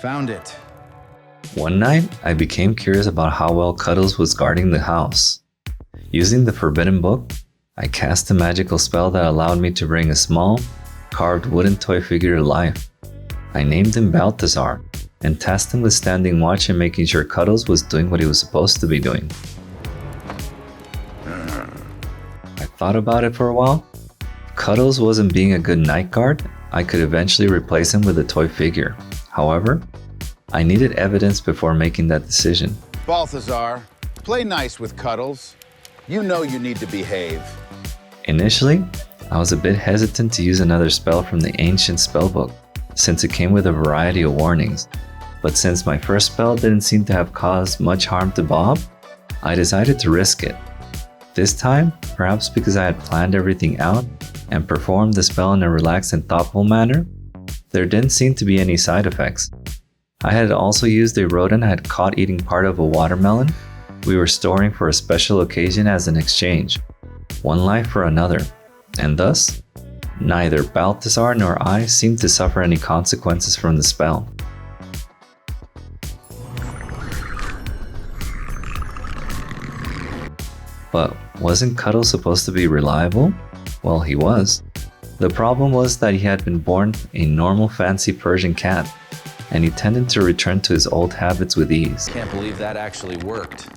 Found it. One night, I became curious about how well Cuddles was guarding the house. Using the forbidden book, I cast a magical spell that allowed me to bring a small, carved wooden toy figure to life. I named him Balthazar and tasked him with standing watch and making sure Cuddles was doing what he was supposed to be doing. I thought about it for a while. If Cuddles wasn't being a good night guard, I could eventually replace him with a toy figure. However, I needed evidence before making that decision. Balthazar, play nice with Cuddles. You know you need to behave. Initially, I was a bit hesitant to use another spell from the ancient spellbook, since it came with a variety of warnings. But since my first spell didn't seem to have caused much harm to Bob, I decided to risk it. This time, perhaps because I had planned everything out and performed the spell in a relaxed and thoughtful manner, there didn't seem to be any side effects. I had also used a rodent I had caught eating part of a watermelon we were storing for a special occasion as an exchange, one life for another, and thus, neither Balthazar nor I seemed to suffer any consequences from the spell. But wasn't Cuddles supposed to be reliable? Well, he was. The problem was that he had been born a normal fancy Persian cat, and he tended to return to his old habits with ease. Can't believe that actually worked.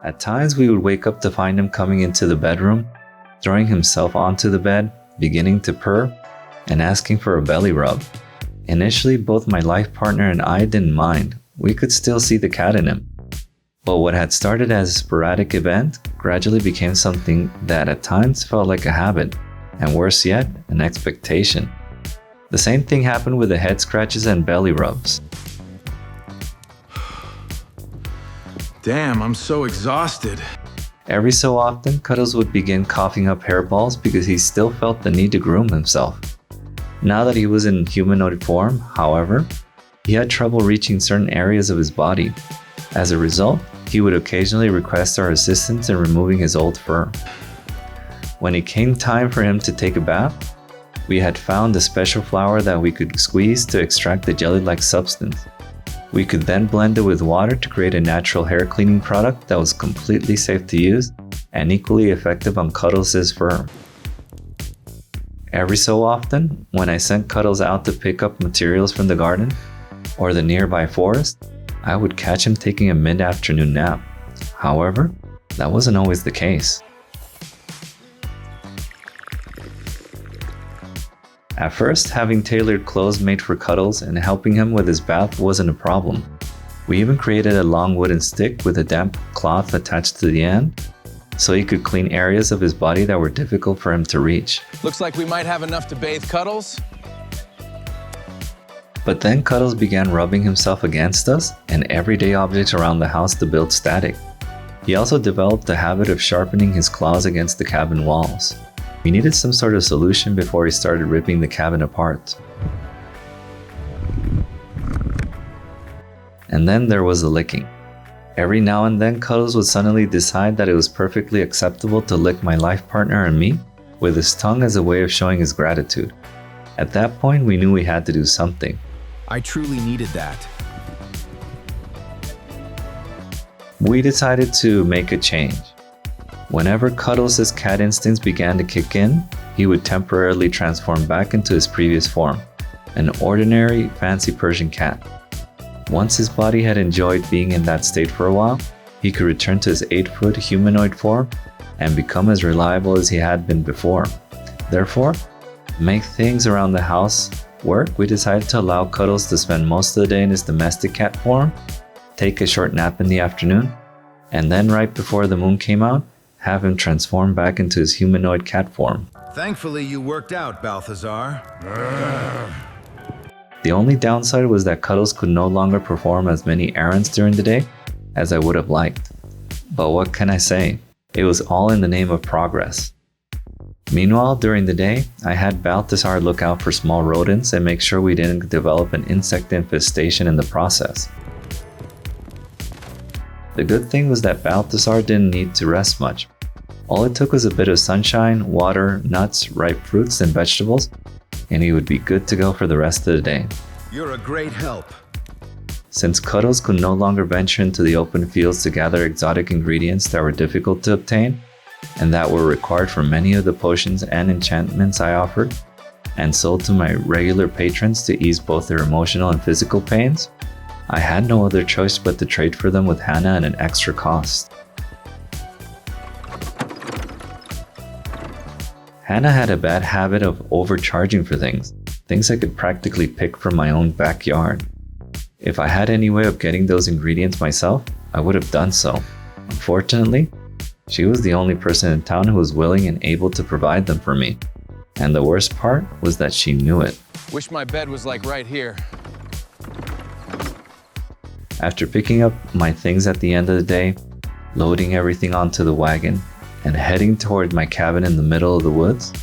At times we would wake up to find him coming into the bedroom, throwing himself onto the bed, beginning to purr, and asking for a belly rub. Initially, both my life partner and I didn't mind. We could still see the cat in him. But what had started as a sporadic event gradually became something that at times felt like a habit, and worse yet, an expectation. The same thing happened with the head scratches and belly rubs. Damn, I'm so exhausted. Every so often, Cuddles would begin coughing up hairballs because he still felt the need to groom himself. Now that he was in humanoid form, however, he had trouble reaching certain areas of his body. As a result, he would occasionally request our assistance in removing his old fur. When it came time for him to take a bath, we had found a special flower that we could squeeze to extract the jelly-like substance. We could then blend it with water to create a natural hair cleaning product that was completely safe to use and equally effective on Cuddles' fur. Every so often, when I sent Cuddles out to pick up materials from the garden or the nearby forest, I would catch him taking a mid-afternoon nap. However, that wasn't always the case. At first, having tailored clothes made for Cuddles and helping him with his bath wasn't a problem. We even created a long wooden stick with a damp cloth attached to the end, so he could clean areas of his body that were difficult for him to reach. Looks like we might have enough to bathe Cuddles. But then Cuddles began rubbing himself against us and everyday objects around the house to build static. He also developed the habit of sharpening his claws against the cabin walls. We needed some sort of solution before he started ripping the cabin apart. And then there was the licking. Every now and then Cuddles would suddenly decide that it was perfectly acceptable to lick my life partner and me with his tongue as a way of showing his gratitude. At that point, we knew we had to do something. I truly needed that. We decided to make a change. Whenever Cuddles' cat instincts began to kick in, he would temporarily transform back into his previous form, an ordinary, fancy Persian cat. Once his body had enjoyed being in that state for a while, he could return to his 8-foot humanoid form and become as reliable as he had been before. Therefore, to make things around the house work, we decided to allow Cuddles to spend most of the day in his domestic cat form, take a short nap in the afternoon, and then right before the moon came out, have him transform back into his humanoid cat form. Thankfully, you worked out, Balthazar. The only downside was that Cuddles could no longer perform as many errands during the day as I would have liked. But what can I say? It was all in the name of progress. Meanwhile, during the day, I had Balthazar look out for small rodents and make sure we didn't develop an insect infestation in the process. The good thing was that Balthazar didn't need to rest much. All it took was a bit of sunshine, water, nuts, ripe fruits, and vegetables, and he would be good to go for the rest of the day. You're a great help. Since Cuddles could no longer venture into the open fields to gather exotic ingredients that were difficult to obtain, and that were required for many of the potions and enchantments I offered, and sold to my regular patrons to ease both their emotional and physical pains, I had no other choice but to trade for them with Hannah at an extra cost. Hannah had a bad habit of overcharging for things I could practically pick from my own backyard. If I had any way of getting those ingredients myself, I would have done so. Unfortunately, she was the only person in town who was willing and able to provide them for me. And the worst part was that she knew it. Wish my bed was like right here. After picking up my things at the end of the day, loading everything onto the wagon, and heading toward my cabin in the middle of the woods,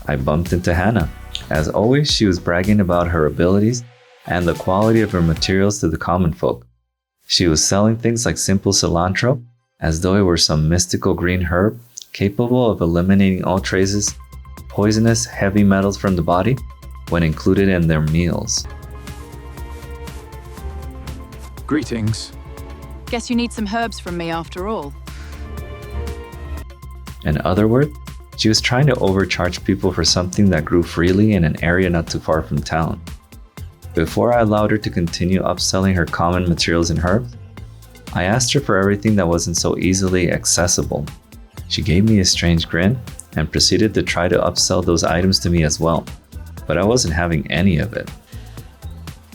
I bumped into Hannah. As always, she was bragging about her abilities and the quality of her materials to the common folk. She was selling things like simple cilantro, as though it were some mystical green herb capable of eliminating all traces poisonous heavy metals from the body when included in their meals. Greetings. Guess you need some herbs from me after all. In other words, she was trying to overcharge people for something that grew freely in an area not too far from town. Before I allowed her to continue upselling her common materials and herbs, I asked her for everything that wasn't so easily accessible. She gave me a strange grin and proceeded to try to upsell those items to me as well, but I wasn't having any of it.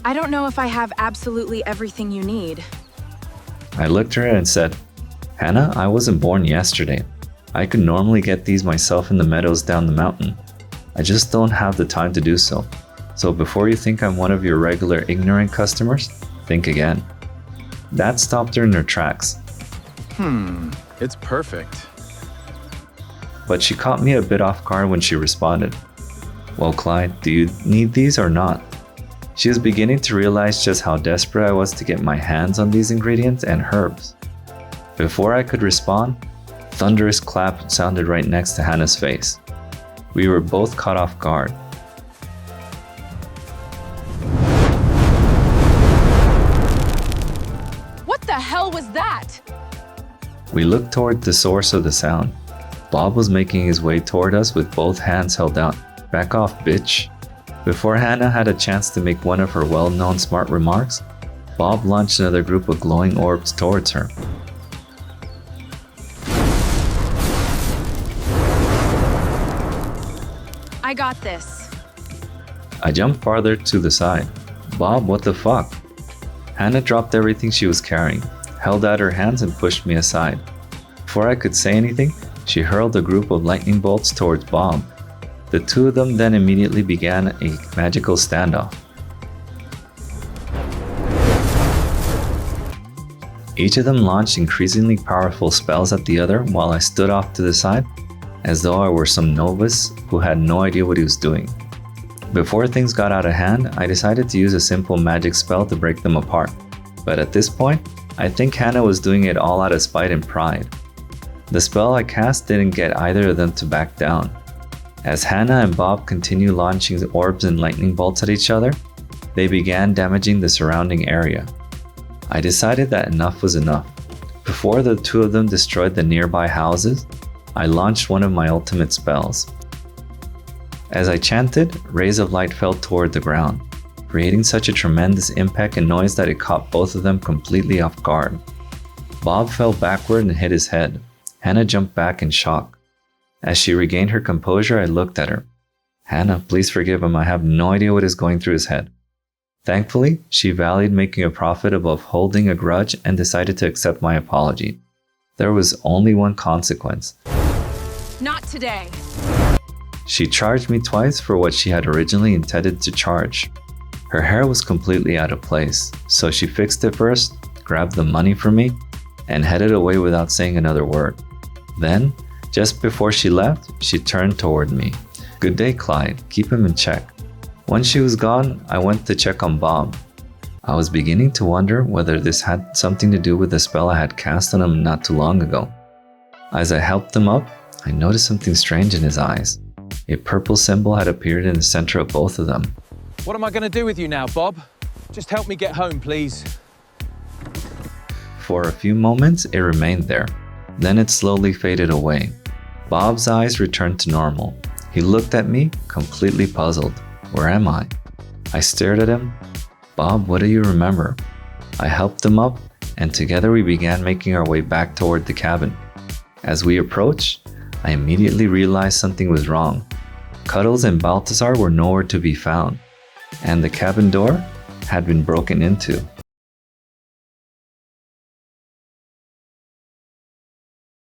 I don't know if I have absolutely everything you need. I looked at her and said, Hannah, I wasn't born yesterday. I could normally get these myself in the meadows down the mountain. I just don't have the time to do so. So before you think I'm one of your regular ignorant customers, think again. That stopped her in her tracks. It's perfect. But she caught me a bit off guard when she responded. Well, Clyde, do you need these or not? She was beginning to realize just how desperate I was to get my hands on these ingredients and herbs. Before I could respond, a thunderous clap sounded right next to Hannah's face. We were both caught off guard. What the hell was that? We looked toward the source of the sound. Bob was making his way toward us with both hands held out. Back off, bitch. Before Hannah had a chance to make one of her well-known smart remarks, Bob launched another group of glowing orbs towards her. I got this. I jumped farther to the side. Bob, what the fuck? Hannah dropped everything she was carrying, held out her hands and pushed me aside. Before I could say anything, she hurled a group of lightning bolts towards Bob. The two of them then immediately began a magical standoff. Each of them launched increasingly powerful spells at the other while I stood off to the side, as though I were some novice who had no idea what he was doing. Before things got out of hand, I decided to use a simple magic spell to break them apart. But at this point, I think Hannah was doing it all out of spite and pride. The spell I cast didn't get either of them to back down. As Hannah and Bob continued launching orbs and lightning bolts at each other, they began damaging the surrounding area. I decided that enough was enough. Before the two of them destroyed the nearby houses, I launched one of my ultimate spells. As I chanted, rays of light fell toward the ground, creating such a tremendous impact and noise that it caught both of them completely off guard. Bob fell backward and hit his head. Hannah jumped back in shock. As she regained her composure, I looked at her. Hannah, please forgive him. I have no idea what is going through his head. Thankfully, she valued making a profit above holding a grudge and decided to accept my apology. There was only one consequence. Not today. She charged me twice for what she had originally intended to charge. Her hair was completely out of place, so she fixed it first, grabbed the money from me, and headed away without saying another word. Then, just before she left, she turned toward me. Good day, Clyde. Keep him in check. Once she was gone, I went to check on Bob. I was beginning to wonder whether this had something to do with the spell I had cast on him not too long ago. As I helped him up, I noticed something strange in his eyes. A purple symbol had appeared in the center of both of them. What am I gonna do with you now, Bob? Just help me get home, please. For a few moments, it remained there. Then it slowly faded away. Bob's eyes returned to normal. He looked at me, completely puzzled. Where am I? I stared at him. Bob, what do you remember? I helped him up, and together we began making our way back toward the cabin. As we approached, I immediately realized something was wrong. Cuddles and Balthazar were nowhere to be found, and the cabin door had been broken into.